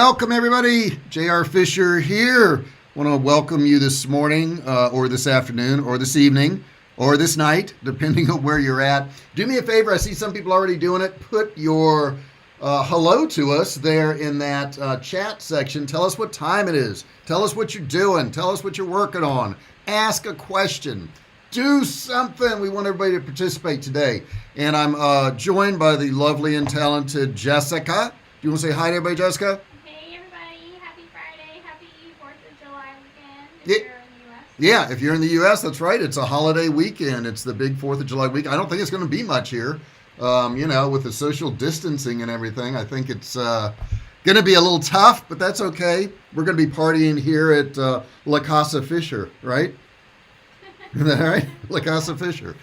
Welcome everybody, J.R. Fisher here. Want to welcome you this morning or this afternoon or this evening or this night, depending on where you're at. Do me a favor, I see some people already doing it. Put your hello to us there in that chat section. Tell us what time it is. Tell us what you're doing. Tell us what you're working on. Ask a question. Do something. We want everybody to participate today. And I'm joined by the lovely and talented Jessica. Do you want to say hi to everybody, Jessica? Hey, everybody. Happy Friday. Happy 4th of July weekend if Yeah. you're in the U.S. Yeah, if you're in the U.S., that's right. It's a holiday weekend. It's the big 4th of July week. I don't think it's going to be much here, with the social distancing and everything. I think it's going to be a little tough, but that's okay. We're going to be partying here at La Casa Fisher, right? Is that right? La Casa Fisher.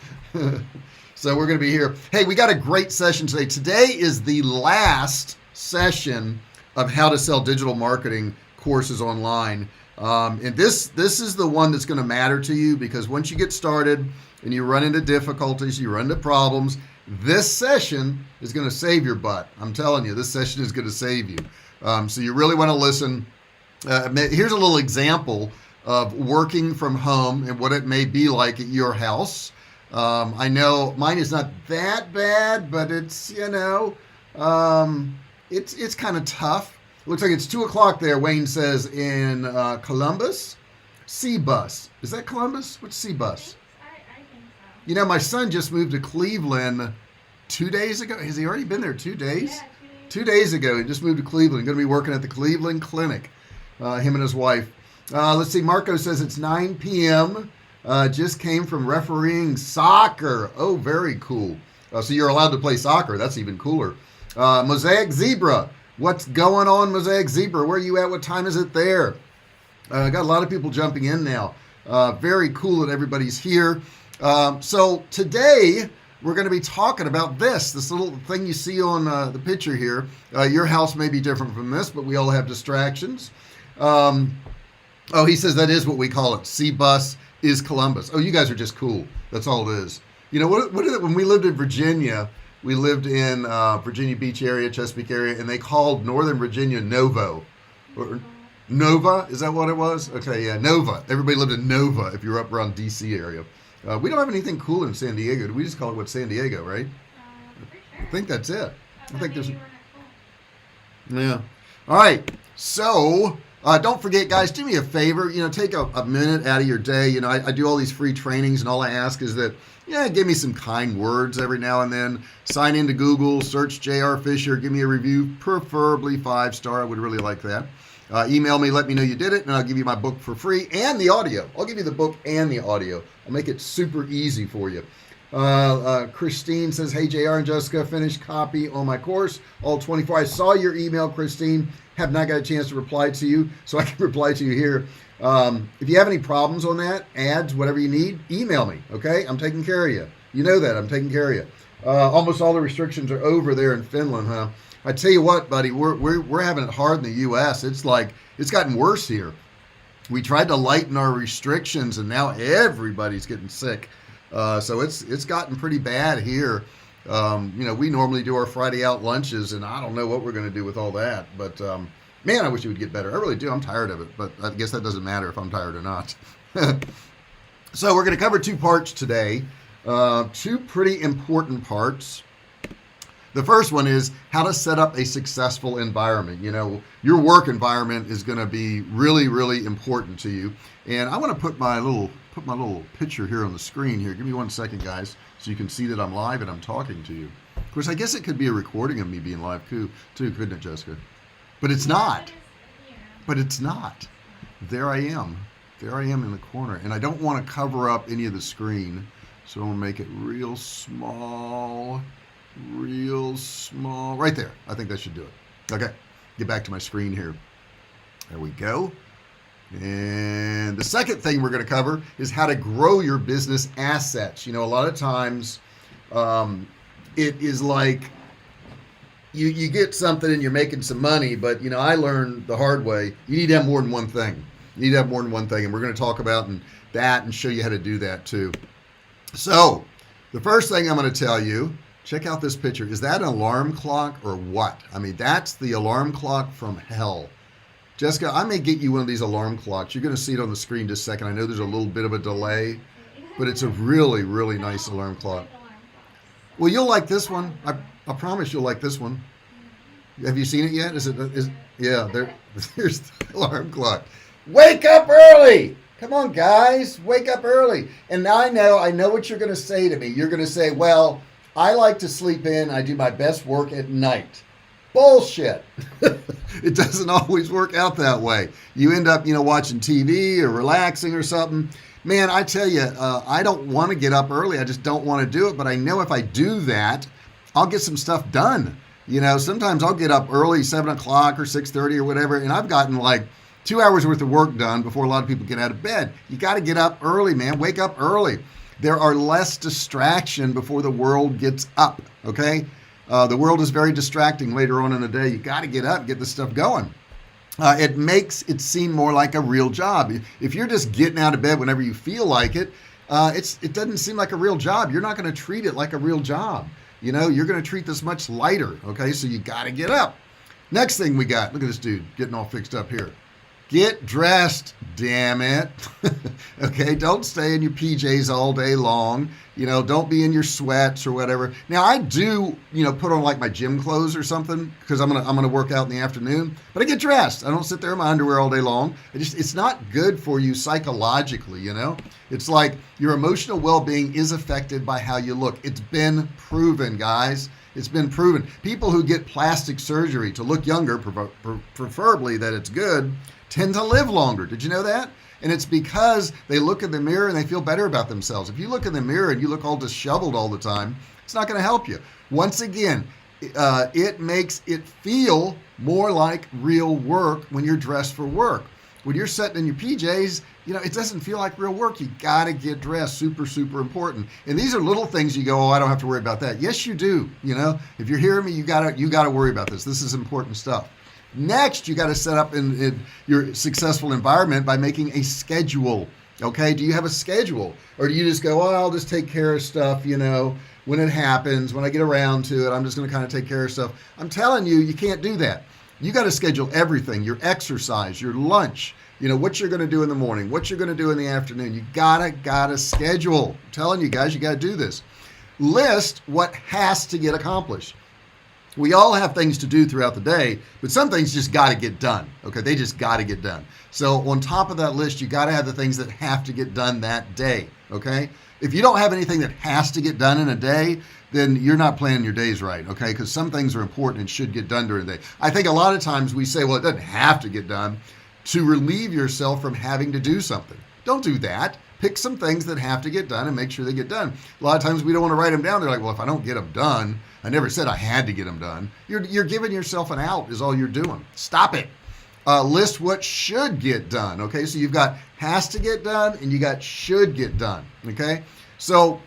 So we're going to be here. Hey, we got a great session today. Today is the last session of how to sell digital marketing courses online. And this is the one that's going to matter to you, because once you get started and you run into difficulties, you run into problems, this session is going to save your butt. I'm telling you, this session is going to save you. So you really want to listen. Here's a little example of working from home and what it may be like at your house. I know mine is not that bad, but it's, it's kind of tough. Looks like it's 2 o'clock there. Wayne says in Columbus. C-Bus. Is that Columbus? What's C-Bus? I think so. My son just moved to Cleveland 2 days ago. Has he already been there 2 days? Yeah, 2 days ago. He just moved to Cleveland. Going to be working at the Cleveland Clinic. Him and his wife. Let's see. Marco says it's 9 p.m. Just came from refereeing soccer. Oh, very cool. So you're allowed to play soccer. That's even cooler. Mosaic Zebra. What's going on, Mosaic Zebra? Where are you at? What time is it there? Got a lot of people jumping in now. Very cool that everybody's here. So today we're going to be talking about this little thing you see on the picture here. Your house may be different from this, but we all have distractions. He says that is what we call it. C-Bus is Columbus. Oh, you guys are just cool. That's all it is. What is it? When we lived in Virginia, we lived in Virginia Beach area, Chesapeake area, and they called Northern Virginia Novo. Or Nova, is that what it was? Okay, yeah, Nova. Everybody lived in Nova if you're up around D.C. area. We don't have anything cool in San Diego. We just call it San Diego, right? for sure. I think that's it. I think there's... You were not cool. Yeah. All right. So... don't forget, guys, do me a favor, take a minute out of your day. I do all these free trainings, and all I ask is that, give me some kind words every now and then. Sign into Google, search J.R. Fisher, give me a review, preferably 5-star. I would really like that. Email me, let me know you did it, and I'll give you my book for free and the audio. I'll give you the book and the audio. I'll make it super easy for you. Christine says, hey, JR and Jessica, finished copy on my course, all 24. I saw your email, Christine. Have not got a chance to reply to you, so I can reply to you here. If you have any problems on that, ads, whatever you need, email me, okay? I'm taking care of you. You know that. I'm taking care of you. Almost all the restrictions are over there in Finland, huh? I tell you what, buddy, we're having it hard in the U.S. It's gotten worse here. We tried to lighten our restrictions, and now everybody's getting sick. So it's gotten pretty bad here. We normally do our Friday out lunches, and I don't know what we're going to do with all that. But, man, I wish it would get better. I really do. I'm tired of it, but I guess that doesn't matter if I'm tired or not. So we're going to cover 2 parts today, 2 pretty important parts. The first one is how to set up a successful environment. Your work environment is going to be really, really important to you. And I want to put my little picture here on the screen here. Give me 1 second, guys, so you can see that I'm live and I'm talking to you. Of course, I guess it could be a recording of me being live too, couldn't it, Jessica? But it's not. But it's not. There I am. There I am in the corner. And I don't want to cover up any of the screen, so I'm going to make it real small. Right there. I think that should do it. Okay. Get back to my screen here. There we go. And the second thing we're going to cover is how to grow your business assets. A lot of times it is like you get something and you're making some money, but I learned the hard way. You need to have more than one thing. And we're going to talk about that and show you how to do that too. So the first thing I'm going to tell you, Check out this picture. Is that an alarm clock or what? I mean, that's the alarm clock from hell. Jessica, I may get you one of these alarm clocks. You're going to see it on the screen just a second. I know there's a little bit of a delay, but it's a really, really nice alarm clock. Well, you'll like this one. I promise you'll like this one. Have you seen it yet? Yeah, there's the alarm clock. Wake up early! Come on, guys, wake up early. And now I know what you're going to say to me. You're going to say, well, I like to sleep in. I do my best work at night. Bullshit. It doesn't always work out that way. You end up, watching TV or relaxing or something. Man, I tell you, I don't want to get up early. I just don't want to do it. But I know if I do that, I'll get some stuff done. Sometimes I'll get up early, 7 o'clock or 6:30 or whatever, and I've gotten like 2 hours worth of work done before a lot of people get out of bed. You got to get up early, man. Wake up early. There are less distraction before the world gets up, okay? The world is very distracting later on in the day. You got to get up, get this stuff going. It makes it seem more like a real job. If you're just getting out of bed whenever you feel like it, it doesn't seem like a real job. You're not going to treat it like a real job. You're going to treat this much lighter, okay? So you got to get up. Next thing we got, look at this dude getting all fixed up here. Get dressed, damn it. Okay, don't stay in your PJs all day long. Don't be in your sweats or whatever. Now I do, put on like my gym clothes or something because I'm gonna work out in the afternoon. But I get dressed. I don't sit there in my underwear all day long. It's not good for you psychologically. It's like your emotional well-being is affected by how you look. It's been proven, guys. It's been proven. People who get plastic surgery to look younger, preferably that it's good, tend to live longer. Did you know that? And it's because they look in the mirror and they feel better about themselves. If you look in the mirror and you look all disheveled all the time, it's not going to help you. Once again, it makes it feel more like real work when you're dressed for work. When you're sitting in your PJs, it doesn't feel like real work. You got to get dressed. Super, super important. And these are little things you go, oh, I don't have to worry about that. Yes, you do. If you're hearing me, you got to worry about this. This is important stuff. Next, you got to set up in your successful environment by making a schedule. Okay, do you have a schedule? Or do you just go, oh, I'll just take care of stuff, when it happens, when I get around to it, I'm just going to kind of take care of stuff. I'm telling you, you can't do that. You got to schedule everything, your exercise, your lunch, what you're going to do in the morning, what you're going to do in the afternoon. You gotta schedule. I'm telling you guys, you got to do this. List what has to get accomplished. We all have things to do throughout the day, but some things just got to get done. Okay, they just got to get done. So on top of that list, you got to have the things that have to get done that day. Okay, if you don't have anything that has to get done in a day, then you're not planning your days right. Okay, because some things are important and should get done during the day. I think a lot of times we say, well, it doesn't have to get done, to relieve yourself from having to do something. Don't do that. Pick some things that have to get done and make sure they get done. A lot of times we don't want to write them down. They're like, well, if I don't get them done, I never said I had to get them done. You're giving yourself an out is all you're doing. Stop it. List what should get done. Okay, so you've got has to get done and you got should get done. Okay, so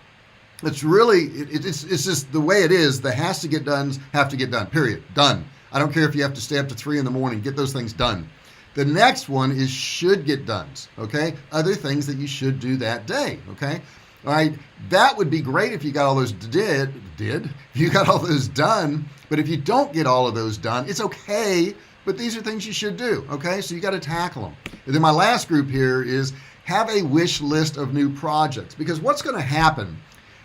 it's really, it's just the way it is. The has to get done have to get done, period. Done. I don't care if you have to stay up to 3 a.m, get those things done. The next one is should get done, okay? Other things that you should do that day, okay? All right, that would be great if you got all those if you got all those done, but if you don't get all of those done, it's okay, but these are things you should do, okay? So you got to tackle them. And then my last group here is have a wish list of new projects, because what's going to happen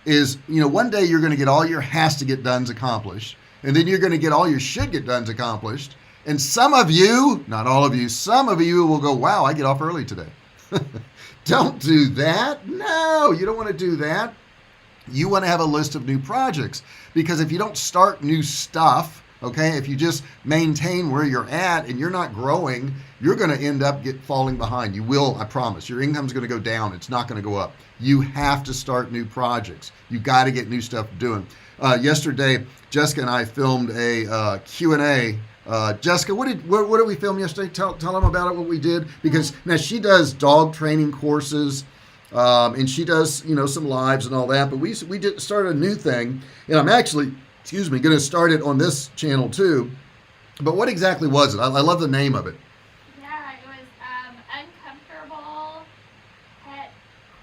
is, one day you're going to get all your has to get done's accomplished, and then you're going to get all your should get done's accomplished. And some of you, not all of you, some of you will go, wow, I get off early today. Don't do that. No, you don't want to do that. You want to have a list of new projects, because if you don't start new stuff, okay, if you just maintain where you're at and you're not growing, you're going to end up falling behind. You will, I promise. Your income's going to go down. It's not going to go up. You have to start new projects. You got to get new stuff doing. Yesterday, Jessica and I filmed a Q&A. Jessica, what did we film yesterday? Tell them about it, what we did, because now she does dog training courses, and she does some lives and all that. But we did start a new thing, and I'm actually going to start it on this channel too. But what exactly was it? I love the name of it. Yeah, it was uncomfortable pet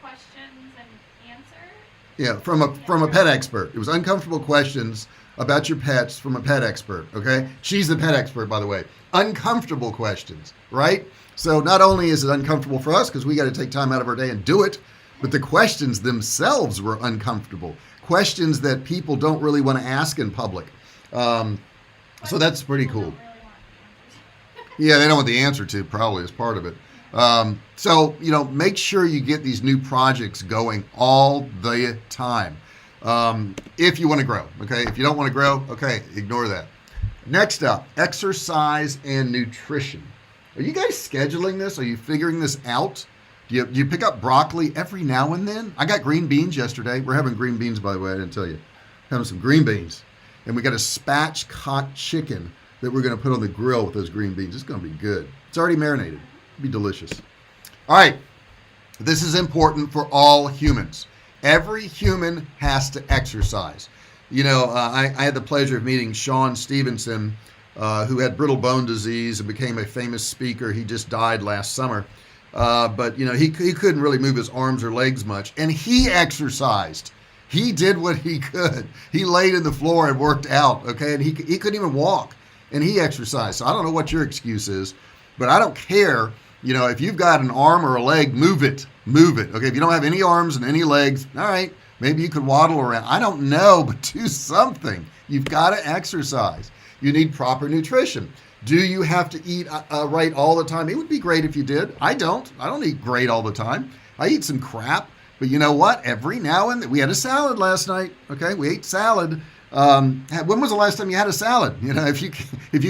questions and answers. Yeah, from a pet expert. It was uncomfortable questions about your pets from a pet expert. Okay, she's the pet expert, by the way. Uncomfortable questions, right? So not only is it uncomfortable for us because we got to take time out of our day and do it, but the questions themselves were uncomfortable. Questions that people don't really want to ask in public. Um, so that's pretty cool. Yeah, they don't want the answer to probably as part of it. So, make sure you get these new projects going all the time if you want to grow. Okay. If you don't want to grow, okay, ignore that. Next up, exercise and nutrition. Are you guys scheduling this? Are you figuring this out? Do you pick up broccoli every now and then? I got green beans yesterday. We're having green beans, by the way. I didn't tell you. Having some green beans. And we got a spatchcock chicken that we're going to put on the grill with those green beans. It's going to be good. It's already marinated. It'll be delicious. All right. This is important for all humans. Every human has to exercise. I had the pleasure of meeting Sean Stevenson, who had brittle bone disease and became a famous speaker. He just died last summer. But he couldn't really move his arms or legs much. And he exercised. He did what he could. He laid in the floor and worked out, okay? And he couldn't even walk. And he exercised. So I don't know what your excuse is, but I don't care. If you've got an arm or a leg, move it. Move it. Okay, if you don't have any arms and any legs, all right, maybe you could waddle around. I don't know, but do something. You've got to exercise. You need proper nutrition. Do you have to eat right all the time? It would be great if you did. I don't eat great all the time. I eat some crap. But you know what? Every now and then, we had a salad last night. Okay, we ate salad. When was the last time you had a salad? If you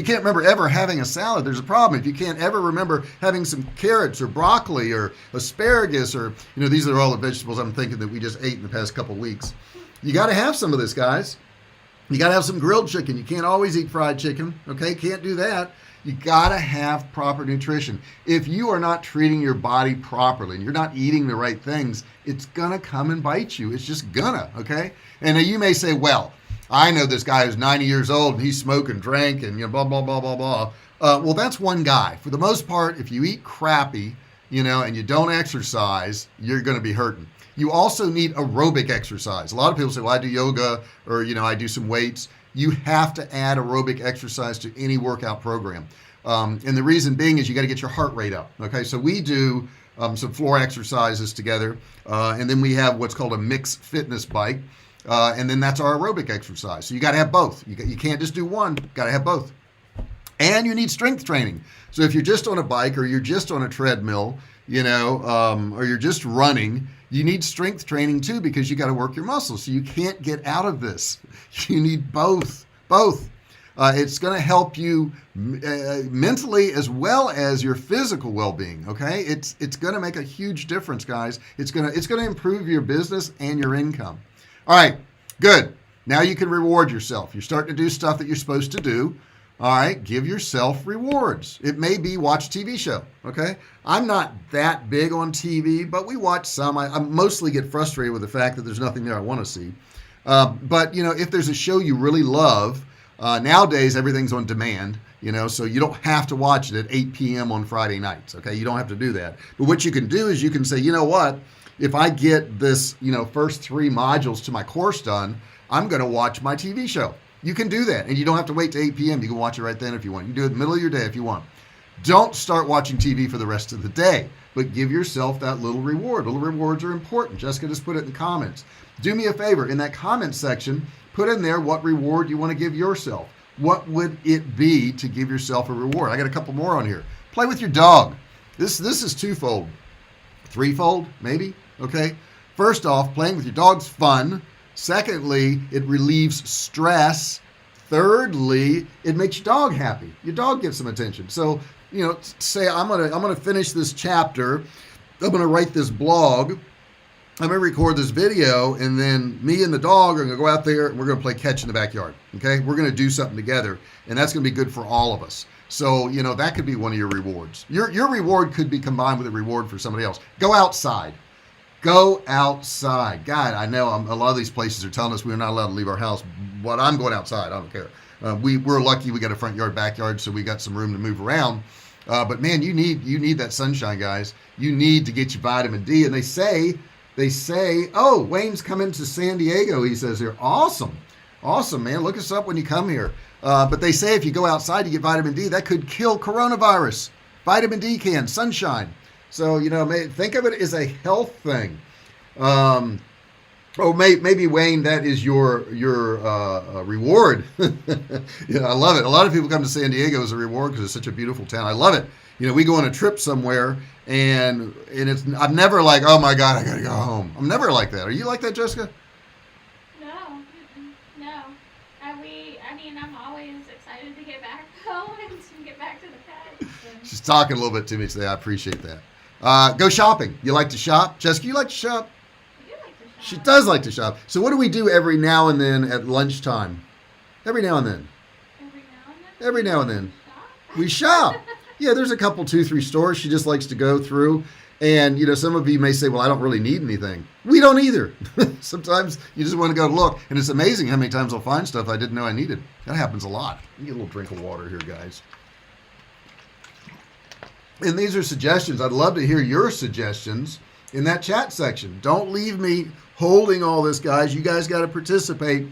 can't remember ever having a salad, there's a problem. If you can't ever remember having some carrots or broccoli or asparagus or these are all the vegetables I'm thinking that we just ate in the past couple weeks. You got to have some of this, guys. You got to have some grilled chicken. You can't always eat fried chicken. Okay, can't do that. You got to have proper nutrition. If you are not treating your body properly and you're not eating the right things, it's gonna come and bite you. It's just gonna. Okay. And you may say, well, I know this guy who's 90 years old and he's smoking, drank, and blah, blah, blah, blah, blah. Well, that's one guy. For the most part, if you eat crappy, and you don't exercise, you're going to be hurting. You also need aerobic exercise. A lot of people say, well, I do yoga or, I do some weights. You have to add aerobic exercise to any workout program. And the reason being is you got to get your heart rate up. Okay, so we do some floor exercises together. And then we have what's called a mixed fitness bike. And then that's our aerobic exercise. So you got to have both. You can't just do one. Got to have both. And you need strength training. So if you're just on a bike or you're just on a treadmill, or you're just running, you need strength training too because you got to work your muscles. So you can't get out of this. You need both. It's going to help you mentally as well as your physical well-being. Okay, it's going to make a huge difference, guys. It's going to improve your business and your income. All right, good. Now you can reward yourself. You're starting to do stuff that you're supposed to do. All right, give yourself rewards. It may be watch a TV show, okay? I'm not that big on TV, but we watch some. I mostly get frustrated with the fact that there's nothing there I want to see. But, if there's a show you really love, nowadays everything's on demand, so you don't have to watch it at 8 p.m. on Friday nights, okay? You don't have to do that. But what you can do is you can say, you know what? If I get this, first 3 modules to my course done, I'm going to watch my TV show. You can do that, and you don't have to wait to 8 p.m. You can watch it right then if you want. You can do it in the middle of your day if you want. Don't start watching TV for the rest of the day, but give yourself that little reward. Little rewards are important. Jessica just put it in the comments. Do me a favor. In that comment section, put in there what reward you want to give yourself. What would it be to give yourself a reward? I got a couple more on here. Play with your dog. This is twofold. Threefold, maybe? Okay. First off, playing with your dog's fun. Secondly, it relieves stress. Thirdly, it makes your dog happy. Your dog gets some attention. So, say I'm gonna finish this chapter. I'm gonna write this blog. I'm gonna record this video, and then me and the dog are gonna go out there and we're gonna play catch in the backyard. Okay, we're gonna do something together, and that's gonna be good for all of us. So, that could be one of your rewards. Your reward could be combined with a reward for somebody else. Go outside. Go outside. God, I know a lot of these places are telling us we're not allowed to leave our house, but I'm going outside. I don't care. We're lucky we got a front yard, backyard, so we got some room to move around. But man, you need that sunshine, guys. You need to get your vitamin D. And they say They say, oh, Wayne's coming to San Diego, he says here. Awesome. Awesome, man. Look us up when you come here. But they say if you go outside, you get vitamin D. That could kill coronavirus. Vitamin D can, sunshine. So, think of it as a health thing. Maybe Wayne, that is your reward. I love it. A lot of people come to San Diego as a reward because it's such a beautiful town. I love it. We go on a trip somewhere and I'm never like, oh my God, I gotta go home. I'm never like that. Are you like that, Jessica? No. I'm always excited to get back home and to get back to the pets. She's talking a little bit to me today. I appreciate that. Go shopping. You like to shop? Jessica, you like to shop? I do like to shop. She does like to shop. So what do we do every now and then at lunchtime? Every now and then. Every now and then? We shop. Yeah, there's a couple, 2-3 stores she just likes to go through. And, some of you may say, well, I don't really need anything. We don't either. Sometimes you just want to go look. And it's amazing how many times I'll find stuff I didn't know I needed. That happens a lot. Let me get a little drink of water here, guys. And these are suggestions. I'd love to hear your suggestions in that chat section. Don't leave me holding all this, guys. You guys got to participate.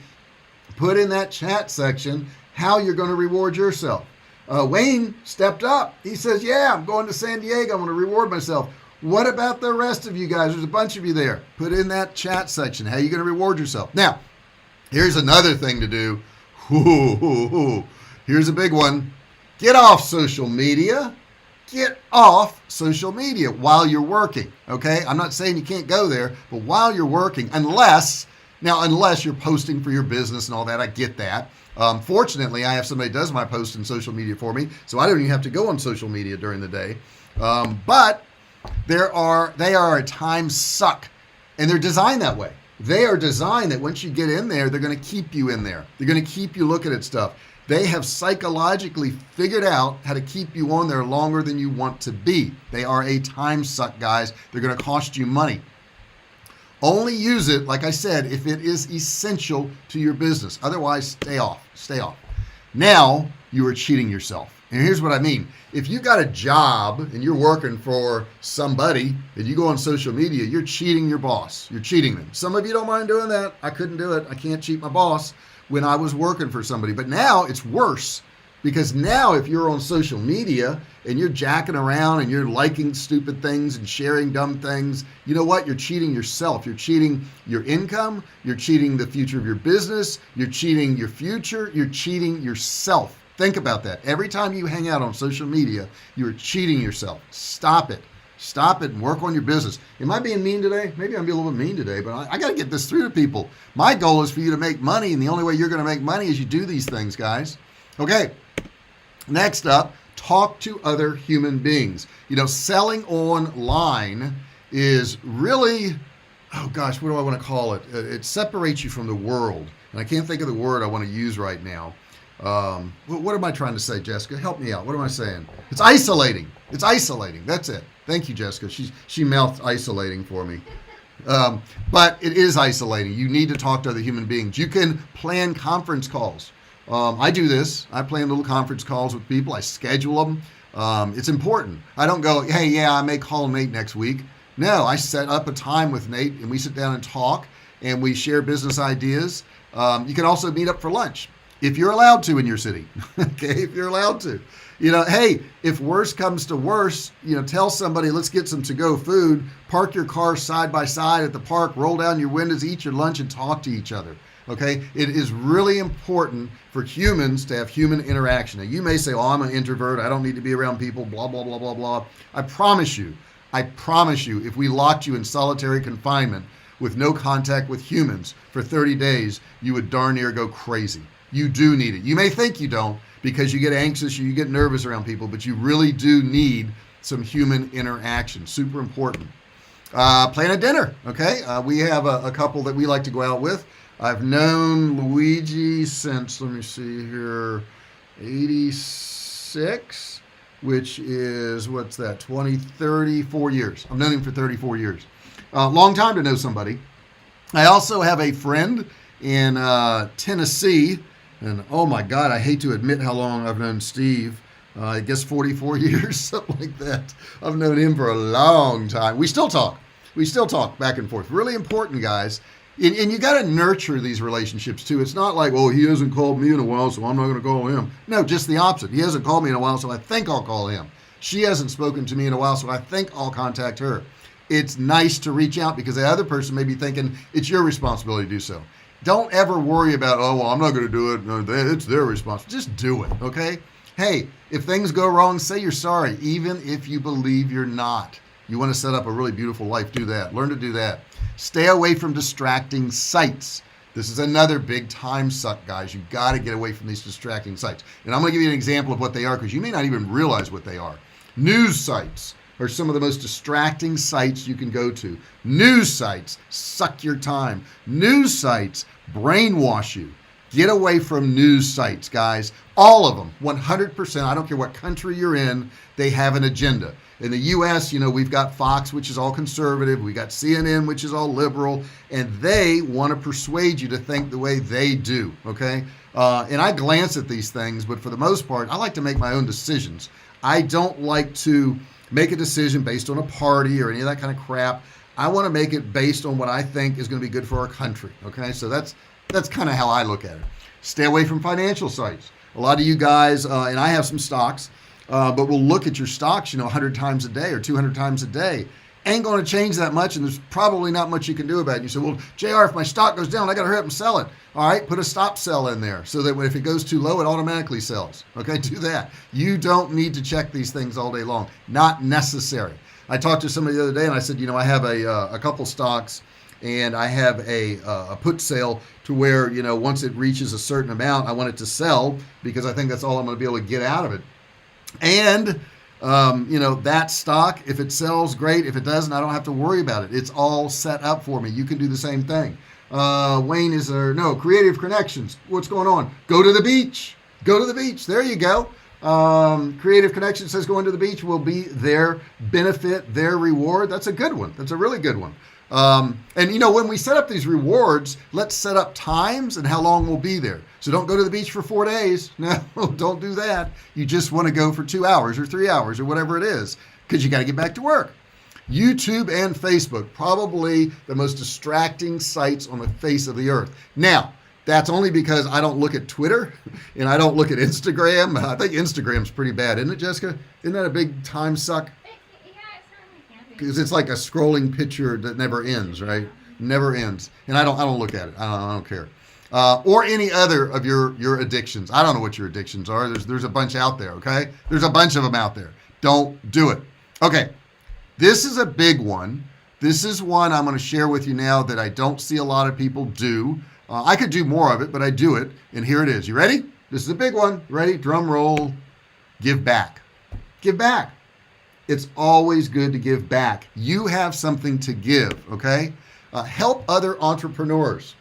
Put in that chat section how you're going to reward yourself. Wayne stepped up. He says, yeah, I'm going to San Diego. I'm going to reward myself. What about the rest of you guys? There's a bunch of you there. Put in that chat section how you're going to reward yourself. Now, here's another thing to do. Here's a big one. Get off social media. Get off social media while you're working, okay? I'm not saying you can't go there, but while you're working, unless you're posting for your business and all that, I get that. Fortunately, I have somebody that does my post in social media for me, so I don't even have to go on social media during the day. But they are a time suck, and they're designed that way. They are designed that once you get in there, they're going to keep you in there. They're going to keep you looking at stuff. They have psychologically figured out how to keep you on there longer than you want to be. They are a time suck, guys. They're going to cost you money. Only use it, like I said, if it is essential to your business. Otherwise, stay off. Stay off. Now, you are cheating yourself. And here's what I mean. If you got a job and you're working for somebody and you go on social media, you're cheating your boss. You're cheating them. Some of you don't mind doing that. I couldn't do it. I can't cheat my boss when I was working for somebody. But now it's worse, because now if you're on social media and you're jacking around and you're liking stupid things and sharing dumb things, you know what? You're cheating yourself. You're cheating your income. You're cheating the future of your business. You're cheating your future. You're cheating yourself. Think about that. Every time you hang out on social media, you're cheating yourself. Stop it. Stop it and work on your business. Am I being mean today? Maybe I'm being a little bit mean today, but I got to get this through to people. My goal is for you to make money, and the only way you're going to make money is you do these things, guys. Okay. Next up, talk to other human beings. Selling online is really, oh gosh, what do I want to call it? It separates you from the world. And I can't think of the word I want to use right now. What am I trying to say, Jessica? Help me out. What am I saying? It's isolating. It's isolating. That's it. Thank you, Jessica. She mouthed isolating for me. But it is isolating. You need to talk to other human beings. You can plan conference calls. I do this. I plan little conference calls with people. I schedule them. It's important. I don't go, hey, yeah, I may call Nate next week. No, I set up a time with Nate and we sit down and talk and we share business ideas. You can also meet up for lunch if you're allowed to in your city. Okay, if you're allowed to. Hey, if worse comes to worse, tell somebody, let's get some to-go food, park your car side by side at the park, roll down your windows, eat your lunch, and talk to each other. Okay, it is really important for humans to have human interaction. Now, you may say, oh, I'm an introvert. I don't need to be around people, blah, blah, blah, blah, blah. I promise you, if we locked you in solitary confinement with no contact with humans for 30 days, you would darn near go crazy. You do need it. You may think you don't because you get anxious or you get nervous around people, but you really do need some human interaction. Super important. Plan a dinner, okay? We have a couple that we like to go out with. I've known Luigi since, let me see here, 86, which is, 34 years. I've known him for 34 years. Long time to know somebody. I also have a friend in Tennessee, and oh my God, I hate to admit how long I've known Steve. I guess 44 years, something like that. I've known him for a long time. We still talk. We still talk back and forth. Really important, guys. And you got to nurture these relationships too. It's not like, oh, he hasn't called me in a while, so I'm not going to call him. No, just the opposite. He hasn't called me in a while, so I think I'll call him. She hasn't spoken to me in a while, so I think I'll contact her. It's nice to reach out because the other person may be thinking it's your responsibility to do so. Don't ever worry about, oh, well, I'm not going to do it. No, it's their responsibility. Just do it, okay? Hey, if things go wrong, say you're sorry, even if you believe you're not. You want to set up a really beautiful life, do that. Learn to do that. Stay away from distracting sites. This is another big time suck, guys. You've got to get away from these distracting sites. And I'm going to give you an example of what they are because you may not even realize what they are. News sites are some of the most distracting sites you can go to. News sites suck your time. News sites brainwash you. Get away from news sites, guys. All of them, 100%. I don't care what country you're in, they have an agenda. In the U.S., we've got Fox, which is all conservative. We got CNN, which is all liberal. And they want to persuade you to think the way they do, okay? And I glance at these things, but for the most part, I like to make my own decisions. I don't like to make a decision based on a party or any of that kind of crap. I want to make it based on what I think is going to be good for our country, okay? So that's kind of how I look at it. Stay away from financial sites. A lot of you guys, and I have some stocks, but we'll look at your stocks, 100 times a day or 200 times a day. Ain't going to change that much, and there's probably not much you can do about it. You say, well, JR, if my stock goes down, I got to hurry up and sell it. All right, put a stop sell in there so that if it goes too low, it automatically sells. Okay, do that. You don't need to check these things all day long. Not necessary. I talked to somebody the other day, and I said, I have a couple stocks, and I have a put sale to where, once it reaches a certain amount, I want it to sell because I think that's all I'm going to be able to get out of it. And, that stock, if it sells, great. If it doesn't, I don't have to worry about it. It's all set up for me. You can do the same thing. Wayne, is there, no, Creative Connections. What's going on? Go to the beach. Go to the beach. There you go. Creative Connections says going to the beach will be their benefit, their reward. That's a good one. That's a really good one. And when we set up these rewards, let's set up times and how long we'll be there. So don't go to the beach for 4 days. No, don't do that. You just want to go for 2 hours or 3 hours or whatever it is, because you got to get back to work. YouTube and Facebook, probably the most distracting sites on the face of the earth. Now, that's only because I don't look at Twitter and I don't look at Instagram. I think Instagram's pretty bad, isn't it, Jessica? Isn't that a big time suck? Because it's like a scrolling picture that never ends, right? Never ends. And I don't look at it. I don't care. Or any other of your addictions. I don't know what your addictions are. There's a bunch out there, okay? There's a bunch of them out there. Don't do it. Okay, this is a big one. This is one I'm going to share with you now that I don't see a lot of people do. I could do more of it, but I do it. And here it is. You ready? This is a big one. Ready? Drum roll. Give back. Give back. It's always good to give back. You have something to give, okay? Help other entrepreneurs.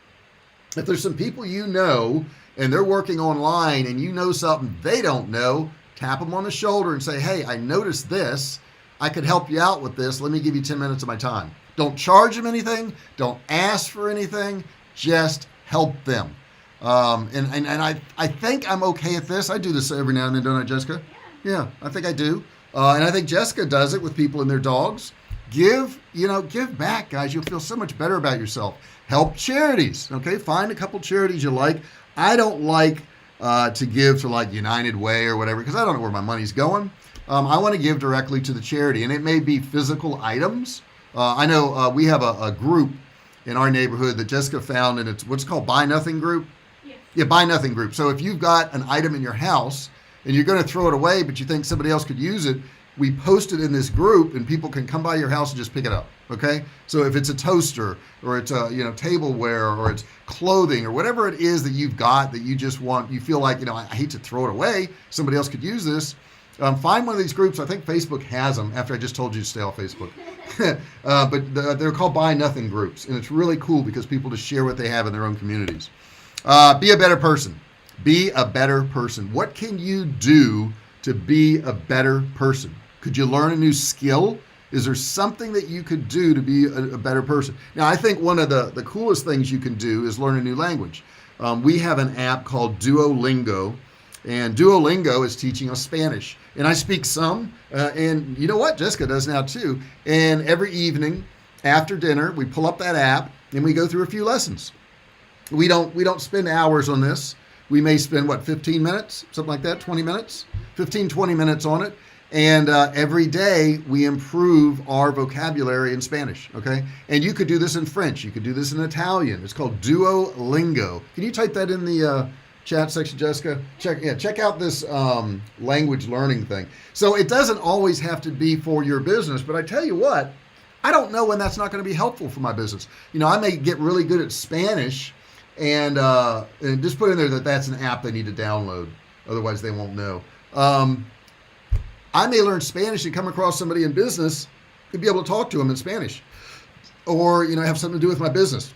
If there's some people and they're working online and you know something they don't know, tap them on the shoulder and say, hey, I noticed this. I could help you out with this. Let me give you 10 minutes of my time. Don't charge them anything. Don't ask for anything. Just help them. And I think I'm okay at this. I do this every now and then, don't I, Jessica? Yeah, I think I do. And I think Jessica does it with people and their dogs. Give back, guys. You'll feel so much better about yourself. Help charities, okay? Find a couple charities you like. I don't like to give to like United Way or whatever because I don't know where my money's going. I want to give directly to the charity, and it may be physical items. I know we have a group in our neighborhood that Jessica found, and it's what's called Buy Nothing Group. Yes. Yeah, Buy Nothing Group. So if you've got an item in your house and you're going to throw it away, but you think somebody else could use it, we post it in this group and people can come by your house and just pick it up. Okay. So if it's a toaster or it's a, tableware or it's clothing or whatever it is that you've got that you just want, you feel like, I hate to throw it away. Somebody else could use this. Find one of these groups. I think Facebook has them after I just told you to stay off Facebook. But they're called Buy Nothing groups. And it's really cool because people just share what they have in their own communities. Be a better person. Be a better person. What can you do to be a better person? Could you learn a new skill? Is there something that you could do to be a better person? Now, I think one of the coolest things you can do is learn a new language. We have an app called Duolingo, and Duolingo is teaching us Spanish. And I speak some, and you know what? Jessica does now too. And every evening, after dinner, we pull up that app and we go through a few lessons. We don't spend hours on this. We may spend 15 minutes, something like that, 20 minutes, 15, 20 minutes on it. And every day we improve our vocabulary in Spanish. Okay. And you could do this in French. You could do this in Italian. It's called Duolingo. Can you type that in the chat section, Jessica? Check out this language learning thing. So it doesn't always have to be for your business, but I tell you what, I don't know when that's not going to be helpful for my business. I may get really good at Spanish and just put in there that that's an app they need to download. Otherwise they won't know. I may learn Spanish and come across somebody in business and be able to talk to them in Spanish, or have something to do with my business.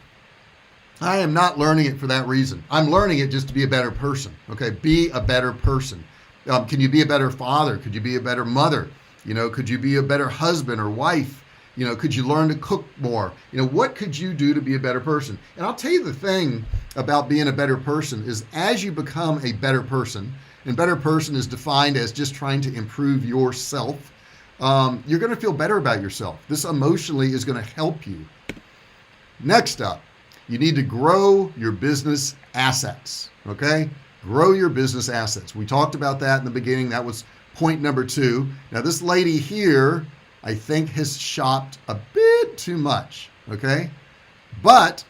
I am not learning it for that reason. I'm learning it just to be a better person. Okay, be a better person. Can you be a better father? Could you be a better mother? Could you be a better husband or wife? Could you learn to cook more? What could you do to be a better person? And I'll tell you the thing about being a better person is as you become a better person, and better person is defined as just trying to improve yourself, you're going to feel better about yourself. This emotionally is going to help you. Next up, you need to grow your business assets. Okay? Grow your business assets. We talked about that in the beginning. That was point number 2. Now, this lady here, I think, has shopped a bit too much. Okay? But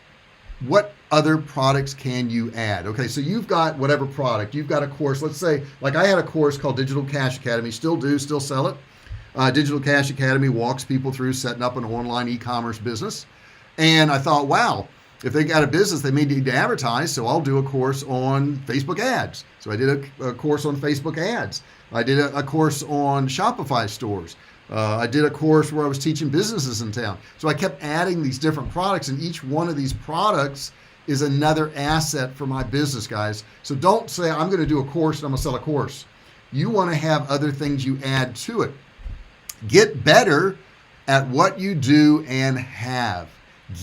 what other products can you add? Okay, so you've got whatever product, you've got a course. Let's say, like I had a course called Digital Cash Academy, still sell it. Digital Cash Academy walks people through setting up an online e-commerce business. And I thought, wow, if they got a business, they may need to advertise. So I'll do a course on Facebook ads. So I did a course on Facebook ads. I did a course on Shopify stores. I did a course where I was teaching businesses in town. So I kept adding these different products, and each one of these products is another asset for my business, guys. So don't say, I'm going to do a course and I'm going to sell a course. You want to have other things you add to it. Get better at what you do and have.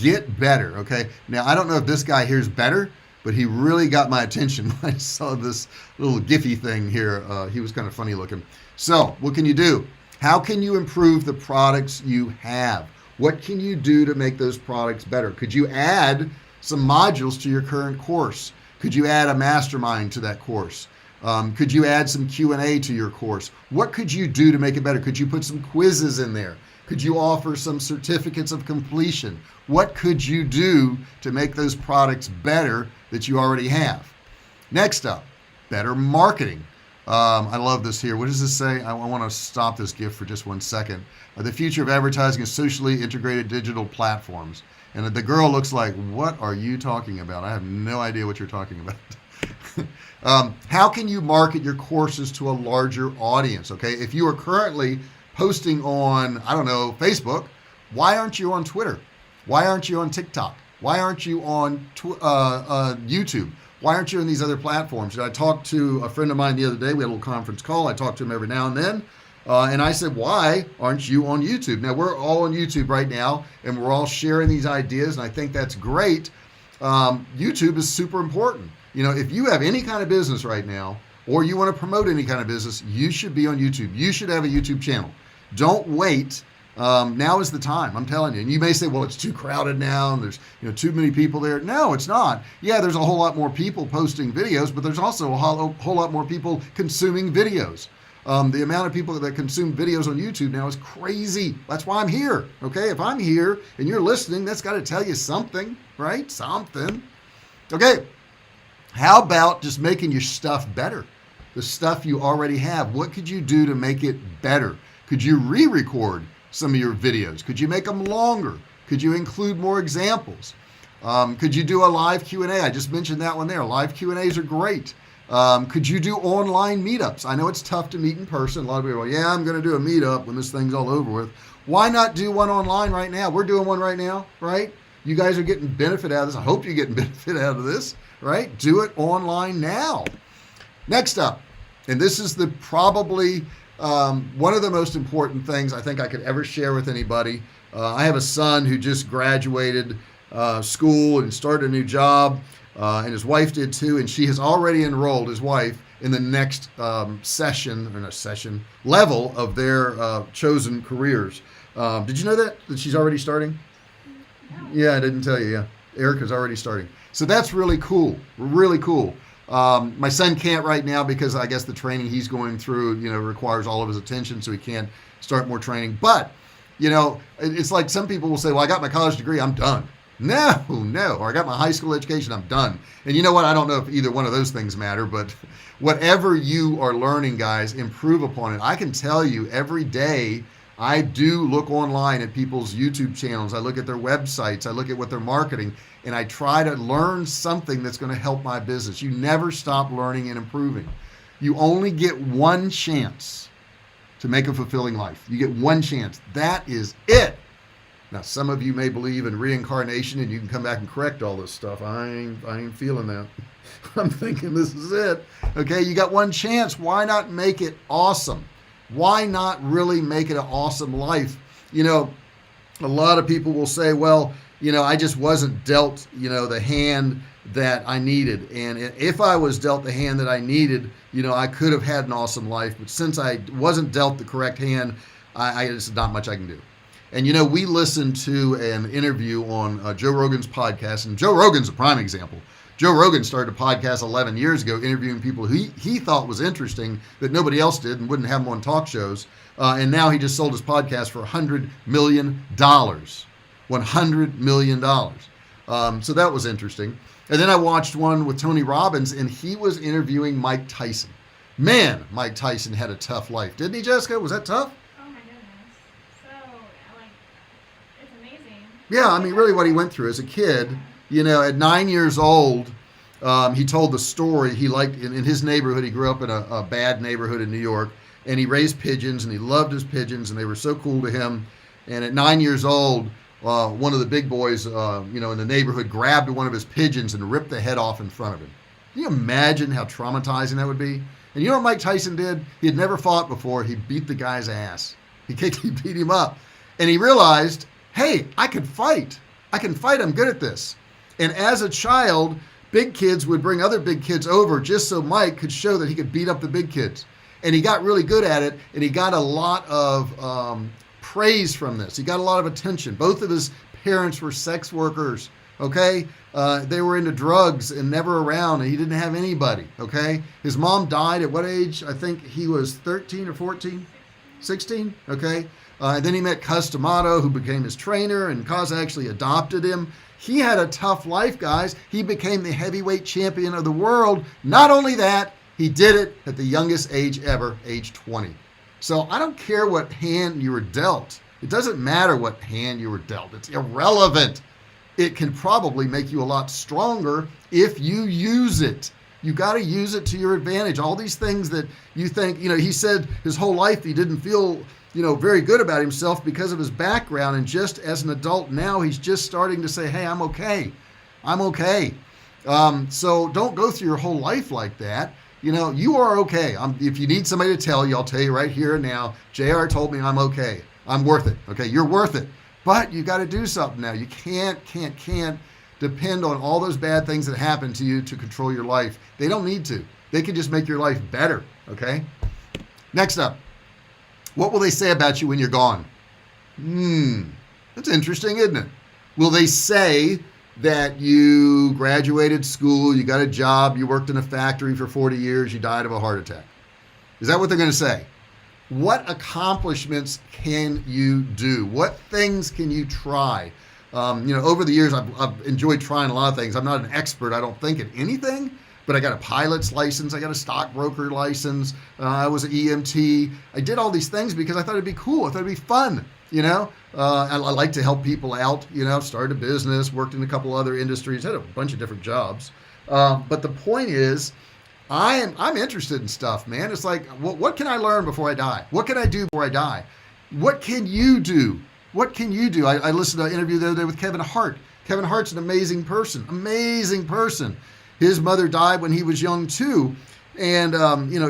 Get better, okay? Now, I don't know if this guy here is better, but he really got my attention when I saw this little Giphy thing here. He was kind of funny looking. So what can you do? How can you improve the products you have? What can you do to make those products better? Could you add some modules to your current course? Could you add a mastermind to that course? Could you add some Q&A to your course? What could you do to make it better? Could you put some quizzes in there? Could you offer some certificates of completion? What could you do to make those products better that you already have? Next up, better marketing. I love this here. What does this say? I want to stop this GIF for just 1 second. The future of advertising is socially integrated digital platforms. And the girl looks like, what are you talking about? I have no idea what you're talking about. How can you market your courses to a larger audience? Okay, if you are currently posting on, I don't know, Facebook, why aren't you on Twitter? Why aren't you on TikTok? Why aren't you on YouTube? Why aren't you in these other platforms? I talked to a friend of mine the other day. We had a little conference call. I talk to him every now and then. And I said, why aren't you on YouTube? Now, we're all on YouTube right now, and we're all sharing these ideas, and I think that's great. YouTube is super important. If you have any kind of business right now, or you want to promote any kind of business, you should be on YouTube. You should have a YouTube channel. Don't wait. Now is the time, I'm telling you. And you may say, well, it's too crowded now, and there's too many people there. No, it's not. Yeah, there's a whole lot more people posting videos, but there's also a whole lot more people consuming videos. The amount of people that consume videos on YouTube now is crazy. That's why I'm here. Okay, if I'm here and you're listening, that's got to tell you something, right? Something. Okay, how about just making your stuff better? The stuff you already have. What could you do to make it better? Could you re-record some of your videos? Could you make them longer? Could you include more examples? Could you do a live Q&A? I just mentioned that one there. Live Q&As are great. Could you do online meetups? I know it's tough to meet in person. A lot of people are, yeah, I'm going to do a meetup when this thing's all over with. Why not do one online right now? We're doing one right now, right? You guys are getting benefit out of this. I hope you're getting benefit out of this, right? Do it online now. Next up, and this is probably one of the most important things I think I could ever share with anybody. I have a son who just graduated school and started a new job, and his wife did too, and she has already enrolled his wife in the next level of their chosen careers. Did you know that she's already starting? Yeah, I didn't tell you. Yeah, Erica's already starting. So that's really cool. Really cool. My son can't right now because I guess the training he's going through, requires all of his attention, so he can't start more training. But, it's like some people will say, well, I got my college degree, I'm done. No, no. Or I got my high school education, I'm done. And you know what? I don't know if either one of those things matter, but whatever you are learning, guys, improve upon it. I can tell you every day I do look online at people's YouTube channels. I look at their websites. I look at what they're marketing, and I try to learn something that's going to help my business. You never stop learning and improving. You only get one chance to make a fulfilling life. You get one chance. That is it. Now, some of you may believe in reincarnation, and you can come back and correct all this stuff. I ain't feeling that. I'm thinking this is it. Okay, you got one chance. Why not make it awesome? Why not really make it an awesome life? A lot of people will say, well, I just wasn't dealt, the hand that I needed. And if I was dealt the hand that I needed, I could have had an awesome life. But since I wasn't dealt the correct hand, there's not much I can do. And, we listened to an interview on Joe Rogan's podcast, and Joe Rogan's a prime example. Joe Rogan started a podcast 11 years ago interviewing people who he thought was interesting that nobody else did and wouldn't have them on talk shows. And now he just sold his podcast for $100 million. $100 million. So that was interesting. And then I watched one with Tony Robbins, and he was interviewing Mike Tyson. Man, Mike Tyson had a tough life. Didn't he, Jessica? Was that tough? Oh, my goodness. So, it's amazing. Yeah, I mean, really what he went through as a kid. At 9 years old, he told the story. He liked, in his neighborhood, he grew up in a bad neighborhood in New York, and he raised pigeons, and he loved his pigeons, and they were so cool to him. And at 9 years old, one of the big boys, in the neighborhood grabbed one of his pigeons and ripped the head off in front of him. Can you imagine how traumatizing that would be? And you know what Mike Tyson did? He had never fought before. He beat the guy's ass. He beat him up. And he realized, hey, I can fight. I'm good at this. And as a child, big kids would bring other big kids over just so Mike could show that he could beat up the big kids. And he got really good at it, and he got a lot of praise from this. He got a lot of attention. Both of his parents were sex workers, okay? They were into drugs and never around, and he didn't have anybody, okay? His mom died at what age? I think he was 13 or 14? 16, okay? And then he met Cus D'Amato, who became his trainer, and Cus actually adopted him. He had a tough life, guys. He became the heavyweight champion of the world. Not only that, he did it at the youngest age ever, age 20. So I don't care what hand you were dealt. It doesn't matter what hand you were dealt. It's irrelevant. It can probably make you a lot stronger if you use it. You got to use it to your advantage. All these things that you think, he said his whole life he didn't feel very good about himself because of his background. And just as an adult now, he's just starting to say, hey, I'm okay. So don't go through your whole life like that. You are okay. If you need somebody to tell you, I'll tell you right here and now. JR told me I'm okay. I'm worth it. Okay, you're worth it. But you got to do something now. You can't depend on all those bad things that happen to you to control your life. They don't need to. They can just make your life better. Okay? Next up. What will they say about you when you're gone? That's interesting, isn't it? Will they say that you graduated school, you got a job, you worked in a factory for 40 years, you died of a heart attack? Is that what they're going to say? What accomplishments can you do? What things can you try? Over the years, I've enjoyed trying a lot of things. I'm not an expert, I don't think, at anything. But I got a pilot's license. I got a stockbroker license. I was an EMT. I did all these things because I thought it'd be cool. I thought it'd be fun. I like to help people out. Started a business, worked in a couple other industries, had a bunch of different jobs. But the point is, I'm interested in stuff, man. It's like, what can I learn before I die? What can I do before I die? What can you do? What can you do? I listened to an interview the other day with Kevin Hart. Kevin Hart's an amazing person. His mother died when he was young too. And,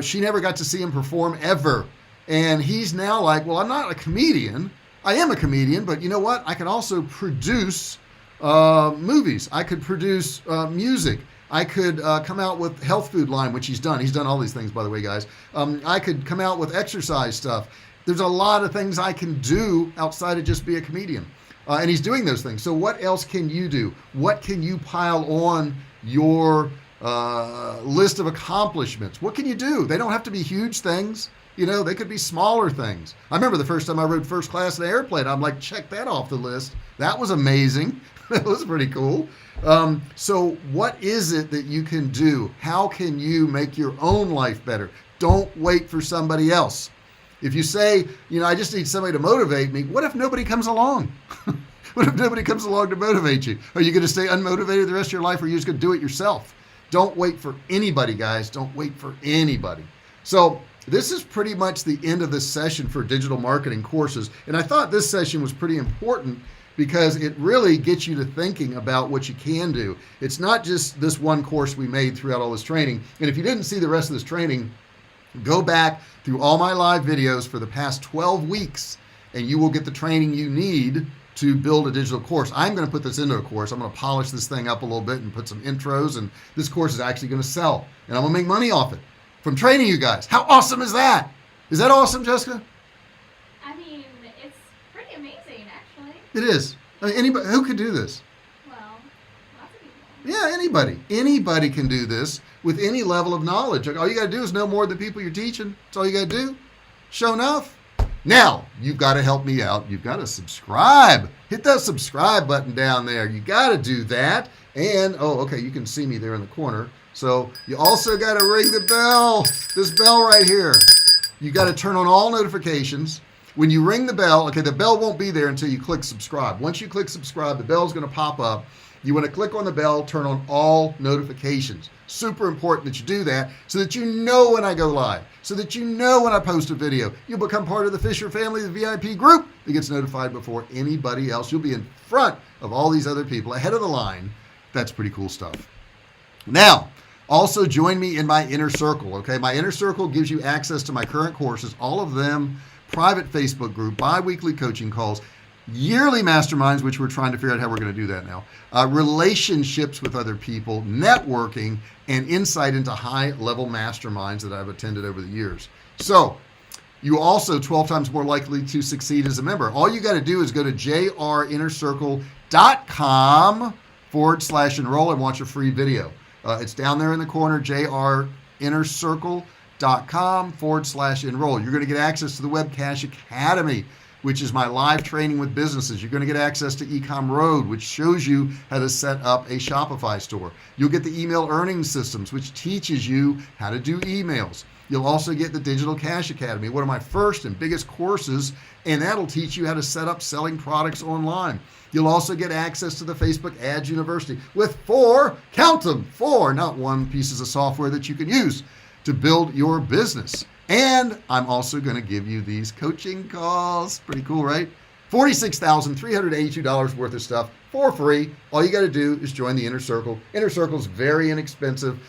she never got to see him perform ever. And he's now like, well, I'm not a comedian. I am a comedian, but you know what? I can also produce movies. I could produce music. I could come out with health food line, which he's done. He's done all these things, by the way, guys. I could come out with exercise stuff. There's a lot of things I can do outside of just be a comedian. And he's doing those things. So what else can you do? What can you pile on your list of accomplishments? What can you do? They don't have to be huge things. They could be smaller things. I remember the first time I rode first class in an airplane, I'm like, check that off the list. That was amazing. That was pretty cool. So what is it that you can do? How can you make your own life better? Don't wait for somebody else. If you say, I just need somebody to motivate me, what if nobody comes along? What if nobody comes along to motivate you? Are you going to stay unmotivated the rest of your life, or are you just going to do it yourself? Don't wait for anybody, guys. Don't wait for anybody. So this is pretty much the end of this session for digital marketing courses. And I thought this session was pretty important because it really gets you to thinking about what you can do. It's not just this one course we made throughout all this training. And if you didn't see the rest of this training, go back through all my live videos for the past 12 weeks, and you will get the training you need to build a digital course. I'm going to put this into a course. I'm going to polish this thing up a little bit and put some intros, and this course is actually going to sell, and I'm going to make money off it from training you guys. How awesome is that? Is that awesome, Jessica? I mean, it's pretty amazing, actually. It is. I mean, anybody who could do this? Well, lots of people. Yeah, anybody can do this with any level of knowledge. All you got to do is know more than the people you're teaching. That's all you got to do. Show enough. Now, you've got to help me out. You've got to subscribe. Hit that subscribe button down there. You got to do that. And, okay, you can see me there in the corner. So you also got to ring the bell. This bell right here. You got to turn on all notifications. When you ring the bell, okay, the bell won't be there until you click subscribe. Once you click subscribe, the bell's going to pop up. You want to click on the bell, turn on all notifications. Super important that you do that so that you know when I go live, so that you know when I post a video. You'll become part of the Fisher family, the VIP group that gets notified before anybody else. You'll be in front of all these other people, ahead of the line. That's pretty cool stuff. Now, also join me in my inner circle, okay? My inner circle gives you access to my current courses, all of them, private Facebook group, bi-weekly coaching calls, yearly masterminds, which we're trying to figure out how we're going to do that now, relationships with other people, networking, and insight into high-level masterminds that I've attended over the years. So you also 12 times more likely to succeed as a member. All you got to do is go to jrinnercircle.com/enroll and watch a free video. It's down there in the corner, jrinnercircle.com/enroll. You're going to get access to the Webcash Academy, which is my live training with businesses. You're going to get access to Ecom Road, which shows you how to set up a Shopify store. You'll get the email earning systems, which teaches you how to do emails. You'll also get the Digital Cash Academy, one of my first and biggest courses, and that'll teach you how to set up selling products online. You'll also get access to the Facebook Ads University with 4, count them, 4, not 1, pieces of software that you can use to build your business. And I'm also going to give you these coaching calls. Pretty cool, right? $46,382 worth of stuff for free. All you got to do is join the Inner Circle. Inner Circle is very inexpensive,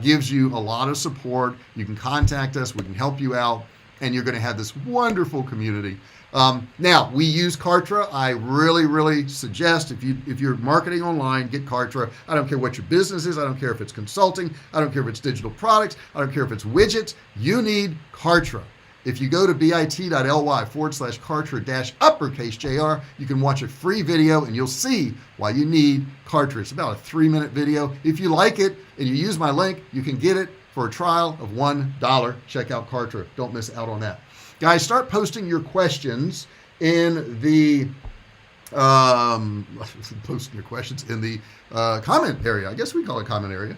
gives you a lot of support. You can contact us. We can help you out. And you're going to have this wonderful community. Now, we use Kartra. I really suggest if you're marketing online, get Kartra. I don't care what your business is. I don't care if it's consulting. I don't care if it's digital products. I don't care if it's widgets. You need Kartra. If you go to bit.ly/Kartra-JR, you can watch a free video and you'll see why you need Kartra. It's about a 3-minute video. If you like it and you use my link, you can get it for a trial of $1. Check out Kartra. Don't miss out on that. Guys, start posting your questions in the comment area. I guess we call it comment area.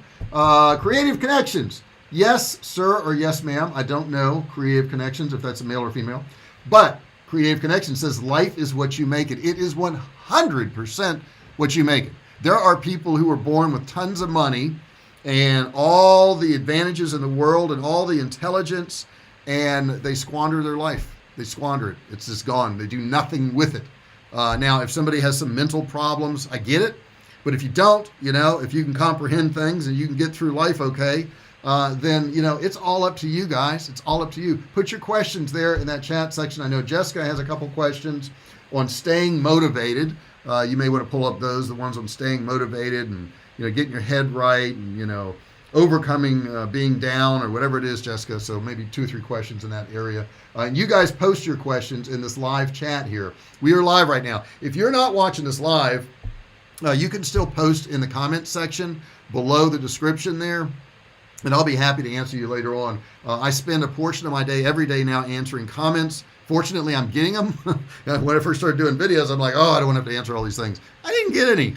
Creative Connections. Yes, sir, or yes, ma'am. I don't know Creative Connections, if that's a male or female. But Creative Connections says life is what you make it. It is 100% what you make it. There are people who are born with tons of money and all the advantages in the world and all the intelligence, and they squander their life. They squander it. It's just gone. They do nothing with it. Now, if somebody has some mental problems, I get it. But if you don't, if you can comprehend things and you can get through life okay, then, it's all up to you guys. It's all up to you. Put your questions there in that chat section. I know Jessica has a couple questions on staying motivated. You may want to pull up the ones on staying motivated and, getting your head right and, overcoming being down or whatever it is, Jessica. So maybe 2 or 3 questions in that area. And you guys post your questions in this live chat here. We are live right now. If you're not watching this live, you can still post in the comments section below the description there, and I'll be happy to answer you later on. I spend a portion of my day every day now answering comments. Fortunately, I'm getting them. When I first started doing videos, I'm like, oh, I don't want to have to answer all these things. I didn't get any.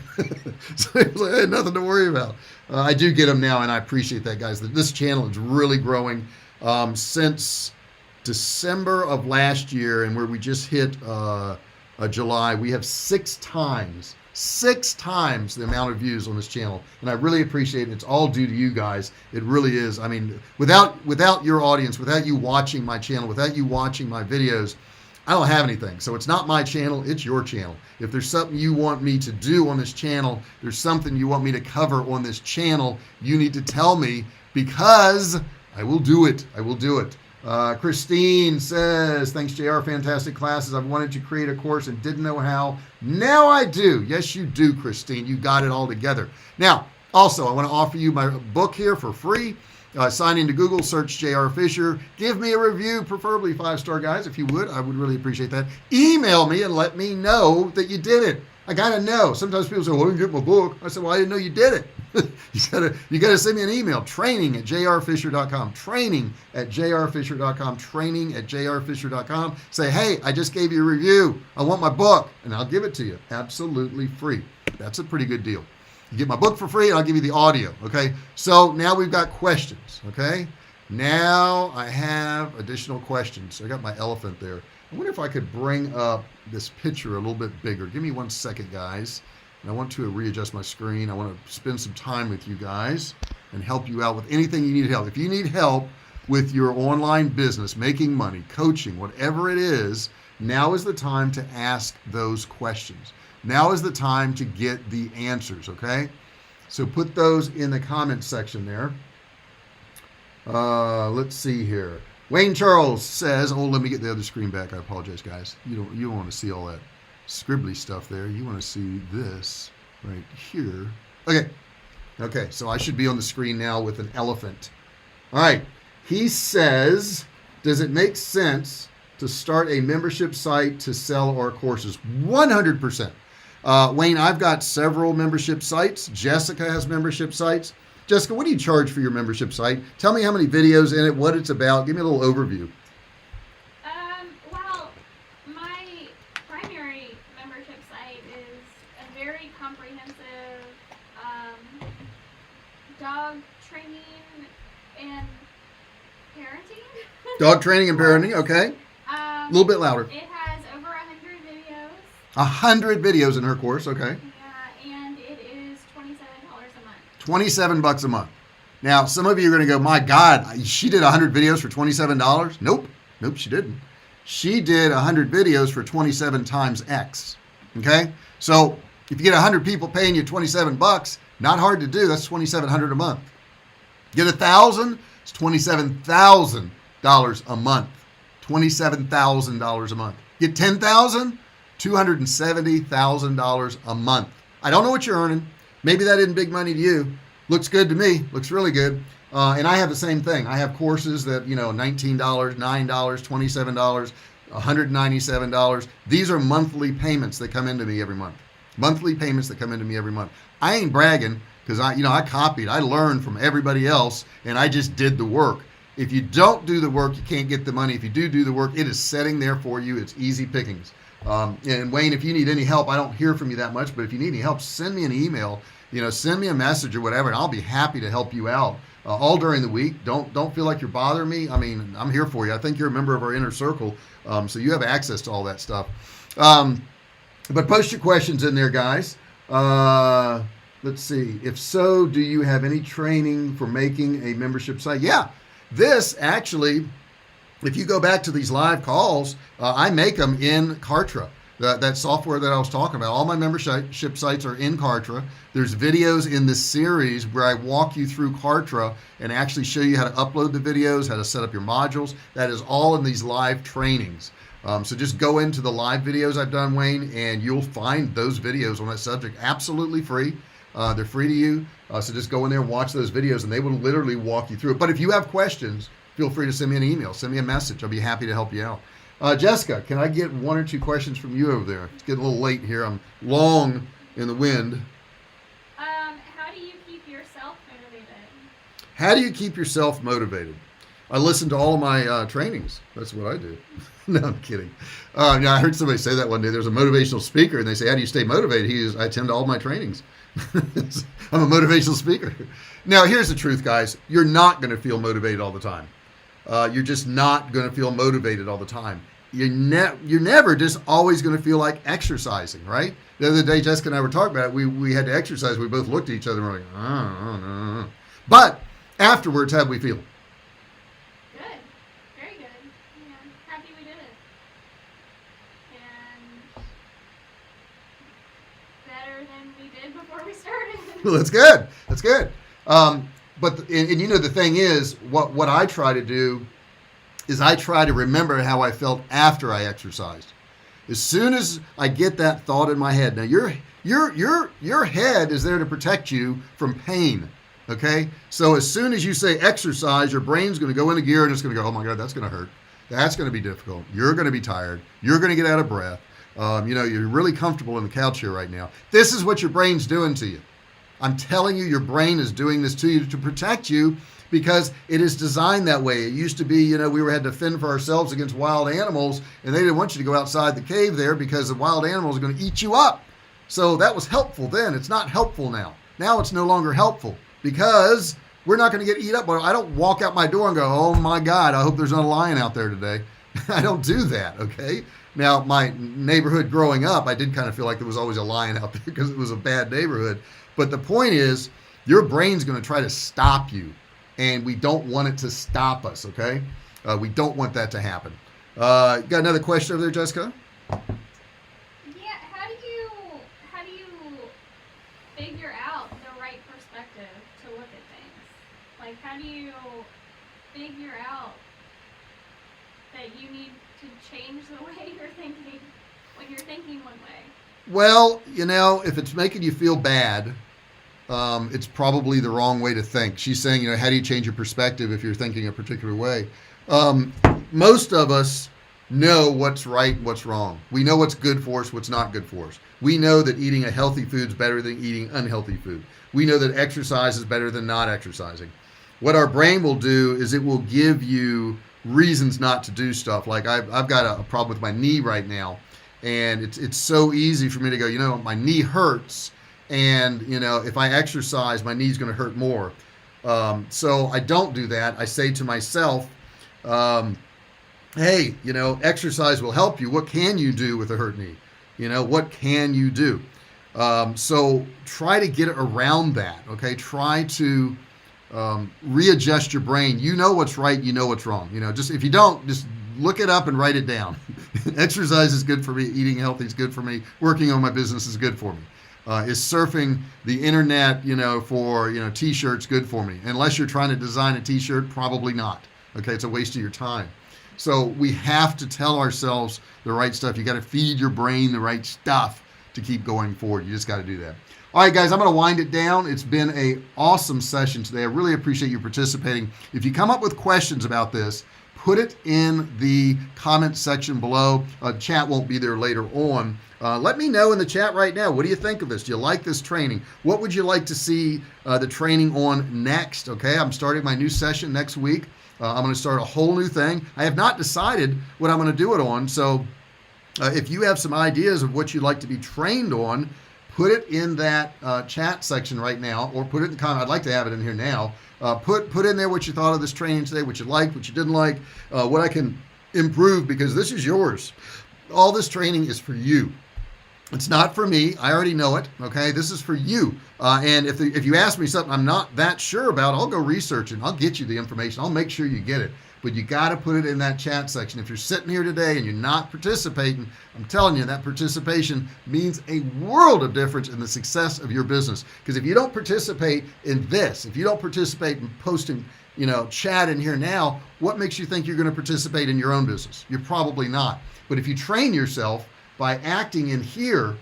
So it was like, I had nothing to worry about. I do get them now, and I appreciate that, guys. This channel is really growing. Since December of last year, and where we just hit July, we have 6 times the amount of views on this channel, and I really appreciate it. It's all due to you guys. It really is. I mean, without your audience, without you watching my channel, without you watching my videos, I don't have anything. So it's not my channel, it's your channel. If there's something you want me to do on this channel, there's something you want me to cover on this channel, you need to tell me, because I will do it. I will do it. Christine says, thanks JR, fantastic classes. I've wanted to create a course and didn't know how. Now I do. Yes, you do, Christine. You got it all together. Now, also, I want to offer you my book here for free. Sign into Google, search JR Fisher. Give me a review, preferably 5-star, guys, if you would. I would really appreciate that. Email me and let me know that you did it. I gotta know. Sometimes people say, well, I didn't get my book. I said, well, I didn't know you did it. you gotta send me an email, training@jrfisher.com, training@jrfisher.com, training@jrfisher.com. Say, hey, I just gave you a review. I want my book, and I'll give it to you absolutely free. That's a pretty good deal. You get my book for free, and I'll give you the audio, okay? So now we've got questions, okay? Now I have additional questions. I got my elephant there. I wonder if I could bring up this picture a little bit bigger. Give me 1 second, guys. And I want to readjust my screen. I want to spend some time with you guys and help you out with anything you need help. If you need help with your online business, making money, coaching, whatever it is, now is the time to ask those questions. Now is the time to get the answers, okay? So put those in the comment section there. Let's see here. Wayne Charles says, oh, let me get the other screen back. I apologize, guys. You don't want to see all that scribbly stuff there. You want to see this right here. Okay, so I should be on the screen now with an elephant. All right. He says, does it make sense to start a membership site to sell our courses? 100%. Wayne, I've got several membership sites. Jessica has membership sites. Jessica, what do you charge for your membership site? Tell me how many videos in it, what it's about. Give me a little overview. Well, my primary membership site is a very comprehensive dog training and parenting. Dog training and parenting, okay. A little bit louder. It has over 100 videos. 100 videos in her course, okay. And it is $27 a month. $27 a month. Now, some of you are going to go, my God, she did 100 videos for $27? Nope, she didn't. She did 100 videos for 27 times X, okay? So if you get 100 people paying you $27, not hard to do. That's $2,700 a month. Get 1,000, it's $27,000 a month. $27,000 a month. Get 10,000, $270,000 a month. I don't know what you're earning. Maybe that isn't big money to you. Looks good to me. Looks really good. And I have the same thing. I have courses that, $19, $9, $27, $197. These are monthly payments that come into me every month. Monthly payments that come into me every month. I ain't bragging because I copied. I learned from everybody else, and I just did the work. If you don't do the work, you can't get the money. If you do the work, it is sitting there for you. It's easy pickings. And Wayne, if you need any help, I don't hear from you that much, but if you need any help, send me an email, send me a message or whatever, and I'll be happy to help you out all during the week. Don't feel like you're bothering me. I mean, I'm here for you. I think you're a member of our inner circle, so you have access to all that stuff. But post your questions in there, guys. Let's see. If so, do you have any training for making a membership site? Yeah. This actually, if you go back to these live calls, I make them in Kartra, that software that I was talking about. All my membership sites are in Kartra. There's videos in this series where I walk you through Kartra and actually show you how to upload the videos, how to set up your modules. That is all in these live trainings. So just go into the live videos I've done, Wayne, and you'll find those videos on that subject absolutely free. They're free to you. So just go in there and watch those videos, and they will literally walk you through it. But if you have questions, feel free to send me an email, send me a message. I'll be happy to help you out. Jessica, can I get 1 or 2 questions from you over there? It's getting a little late here. I'm long in the wind. How do you keep yourself motivated? How do you keep yourself motivated? I listen to all of my trainings. That's what I do. No, I'm kidding. I heard somebody say that one day. There's a motivational speaker, and they say, how do you stay motivated? I attend all my trainings. I'm a motivational speaker. Now, here's the truth, guys. You're not going to feel motivated all the time. You're just not going to feel motivated all the time. You're never just always going to feel like exercising, right? The other day, Jessica and I were talking about it. We had to exercise. We both looked at each other and were like, no. But afterwards, how did we feel? Good. Very good. Yeah. Happy we did it. And better than we did before we started. Well, that's good. That's good. But you know, the thing is, what I try to do is I try to remember how I felt after I exercised. As soon as I get that thought in my head, now your head is there to protect you from pain. Okay, so as soon as you say exercise, your brain's going to go into gear and it's going to go, oh my God, that's going to hurt. That's going to be difficult. You're going to be tired. You're going to get out of breath. You're really comfortable in the couch here right now. This is what your brain's doing to you. I'm telling you, your brain is doing this to you to protect you because it is designed that way. It used to be, we had to fend for ourselves against wild animals, and they didn't want you to go outside the cave there because the wild animals are going to eat you up. So that was helpful then. It's not helpful now. Now it's no longer helpful because we're not going to get eat up. I don't walk out my door and go, oh my God, I hope there's not a lion out there today. I don't do that, okay? Now, my neighborhood growing up, I did kind of feel like there was always a lion out there because it was a bad neighborhood. But the point is, your brain's going to try to stop you, and we don't want it to stop us, okay? We don't want that to happen. Got another question over there, Jessica? Yeah, how do you figure out the right perspective to look at things? Like, how do you figure out that you need to change the way you're thinking when you're thinking one way? Well, if it's making you feel bad, it's probably the wrong way to think. She's saying, how do you change your perspective if you're thinking a particular way? Most of us know what's right and what's wrong. We know what's good for us, what's not good for us. We know that eating a healthy food is better than eating unhealthy food. We know that exercise is better than not exercising. What our brain will do is it will give you reasons not to do stuff. Like I've got a problem with my knee right now. And it's so easy for me to go, my knee hurts. And, if I exercise, my knee's going to hurt more. So I don't do that. I say to myself, hey, exercise will help you. What can you do with a hurt knee? What can you do? So try to get around that. Okay. Try to readjust your brain. You know what's right. You know what's wrong. Just if you don't, just look it up and write it down. Exercise is good for me. Eating healthy is good for me. Working on my business is good for me. Is surfing the internet, for, t-shirts good for me? Unless you're trying to design a t-shirt, probably not. Okay. It's a waste of your time. So we have to tell ourselves the right stuff. You got to feed your brain the right stuff to keep going forward. You just got to do that. All right, guys, I'm going to wind it down. It's been an awesome session today. I really appreciate you participating. If you come up with questions about this, put it in the comment section below. Chat won't be there later on. Let me know in the chat right now. What do you think of this? Do you like this training? What would you like to see the training on next? Okay, I'm starting my new session next week. I'm going to start a whole new thing. I have not decided what I'm going to do it on. So if you have some ideas of what you'd like to be trained on, put it in that chat section right now, or put it in the comment. I'd like to have it in here now. Put in there what you thought of this training today, what you liked, what you didn't like, what I can improve, because this is yours. All this training is for you. It's not for me. I already know it. Okay, this is for you. And if you ask me something I'm not that sure about, I'll go research it. I'll get you the information. I'll make sure you get it. But you got to put it in that chat section. If you're sitting here today and you're not participating, I'm telling you, that participation means a world of difference in the success of your business. Because if you don't participate in this, if you don't participate in posting, chat in here now, what makes you think you're going to participate in your own business? You're probably not. But if you train yourself by acting in here,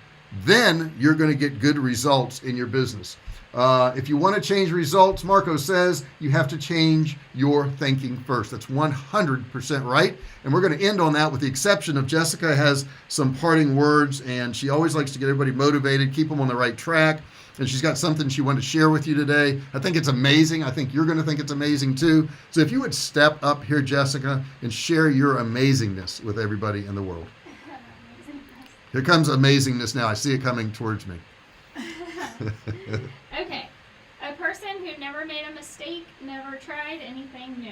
then you're going to get good results in your business. If you want to change results, Marco says you have to change your thinking first. That's 100% right. And we're going to end on that with the exception of Jessica has some parting words, and she always likes to get everybody motivated, keep them on the right track. And she's got something she wanted to share with you today. I think it's amazing. I think you're going to think it's amazing too. So if you would step up here, Jessica, and share your amazingness with everybody in the world. Here comes amazingness now. I see it coming towards me. Okay. A person who never made a mistake, never tried anything new.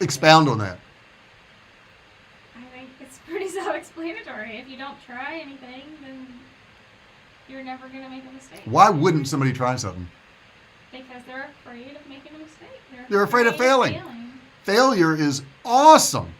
Expound on that. I think it's pretty self-explanatory. If you don't try anything, then you're never going to make a mistake. Why wouldn't somebody try something? Because they're afraid of making a mistake. They're afraid of failing. Failure is awesome.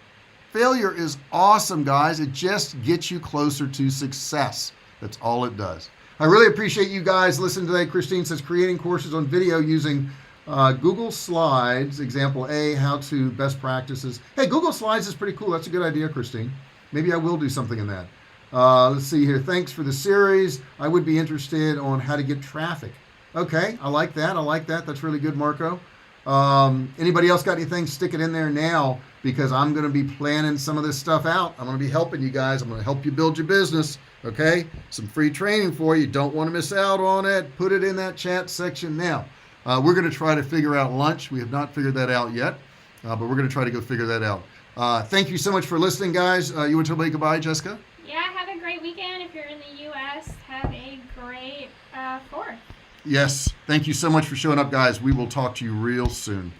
Failure is awesome, guys. It just gets you closer to success. That's all it does. I really appreciate you guys listening today. Christine says creating courses on video using Google Slides. Example A, how to best practices. Hey, Google Slides is pretty cool. That's a good idea, Christine. Maybe I will do something in that. Let's see here. Thanks for the series. I would be interested on how to get traffic. Okay, I like that. I like that. That's really good, Marco. Anybody else got anything? Stick it in there now because I'm going to be planning some of this stuff out. I'm going to be helping you guys. I'm going to help you build your business. Okay, some free training for you. Don't want to miss out on it. Put it in that chat section now. We're going to try to figure out lunch. We have not figured that out yet, but we're going to try to go figure that out. Thank you so much for listening, guys. You want to tell me goodbye, Jessica? Yeah, have a great weekend. If you're in the U.S., have a great 4th. Yes. Thank you so much for showing up, guys. We will talk to you real soon.